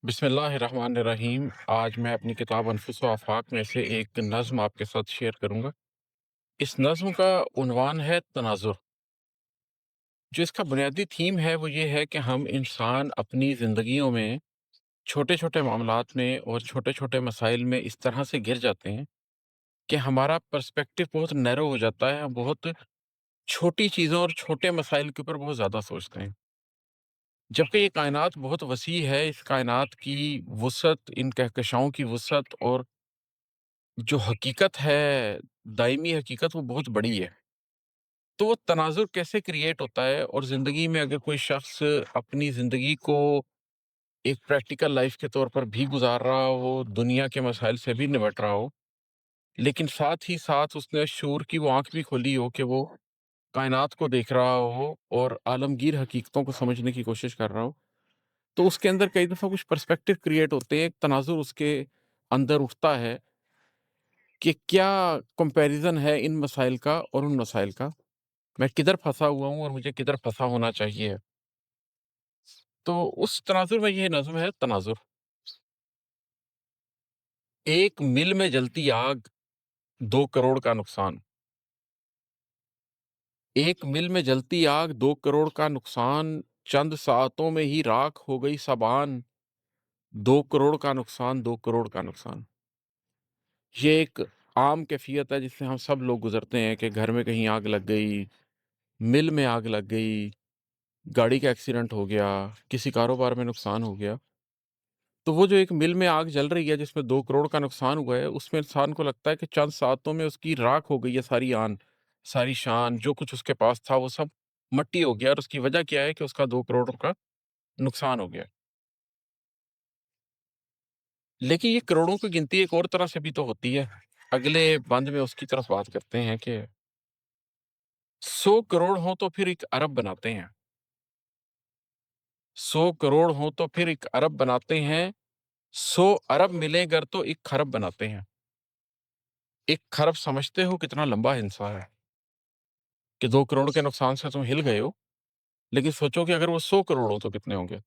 بسم اللہ الرحمن الرحیم۔ آج میں اپنی کتاب انفس و آفاق میں سے ایک نظم آپ کے ساتھ شیئر کروں گا۔ اس نظم کا عنوان ہے تناظر۔ جو اس کا بنیادی تھیم ہے وہ یہ ہے کہ ہم انسان اپنی زندگیوں میں چھوٹے چھوٹے معاملات میں اور چھوٹے چھوٹے مسائل میں اس طرح سے گر جاتے ہیں کہ ہمارا پرسپیکٹو بہت نیرو ہو جاتا ہے، ہم بہت چھوٹی چیزوں اور چھوٹے مسائل کے اوپر بہت زیادہ سوچتے ہیں، جبکہ یہ کائنات بہت وسیع ہے۔ اس کائنات کی وسعت، ان کہکشاؤں کی وسعت اور جو حقیقت ہے، دائمی حقیقت، وہ بہت بڑی ہے۔ تو وہ تناظر کیسے کریٹ ہوتا ہے؟ اور زندگی میں اگر کوئی شخص اپنی زندگی کو ایک پریکٹیکل لائف کے طور پر بھی گزار رہا ہو، دنیا کے مسائل سے بھی نمٹ رہا ہو، لیکن ساتھ ہی ساتھ اس نے شعور کی وہ آنکھ بھی کھولی ہو کہ وہ کائنات کو دیکھ رہا ہو اور عالمگیر حقیقتوں کو سمجھنے کی کوشش کر رہا ہو، تو اس کے اندر کئی دفعہ کچھ پرسپیکٹو کریٹ ہوتے ہیں، ایک تناظر اس کے اندر اٹھتا ہے کہ کیا کمپیریزن ہے ان مسائل کا اور ان مسائل کا، میں کدھر پھنسا ہوا ہوں اور مجھے کدھر پھنسا ہونا چاہیے۔ تو اس تناظر میں یہ نظم ہے تناظر۔ ایک مل میں جلتی آگ، 2 کروڑ کا نقصان۔ ایک مل میں جلتی آگ، 2 کروڑ کا نقصان، چند ساعتوں میں ہی راکھ ہو گئی سبان، 2 کروڑ کا نقصان، 2 کروڑ کا نقصان۔ یہ ایک عام کیفیت ہے جس سے ہم سب لوگ گزرتے ہیں کہ گھر میں کہیں آگ لگ گئی، مل میں آگ لگ گئی، گاڑی کا ایکسیڈنٹ ہو گیا، کسی کاروبار میں نقصان ہو گیا۔ تو وہ جو ایک مل میں آگ جل رہی ہے جس میں 2 کروڑ کا نقصان ہوا ہے، اس میں انسان کو لگتا ہے کہ چند ساعتوں میں اس کی راکھ ہو گئی ہے، ساری آن، ساری شان، جو کچھ اس کے پاس تھا وہ سب مٹی ہو گیا، اور اس کی وجہ کیا ہے کہ اس کا 2 کروڑ کا نقصان ہو گیا۔ لیکن یہ کروڑوں کی گنتی ایک اور طرح سے بھی تو ہوتی ہے۔ اگلے بند میں اس کی طرف بات کرتے ہیں کہ 100 کروڑ ہوں تو پھر ایک ارب بناتے ہیں۔ 100 کروڑ ہوں تو پھر ایک ارب بناتے ہیں، 100 ارب ملیں گر تو ایک خرب بناتے ہیں۔ ایک خرب سمجھتے ہو کتنا لمبا ہنسا ہے کہ 2 کروڑ کے نقصان سے تم ہل گئے ہو، لیکن سوچو کہ اگر وہ 100 کروڑ ہو تو کتنے ہوں گے۔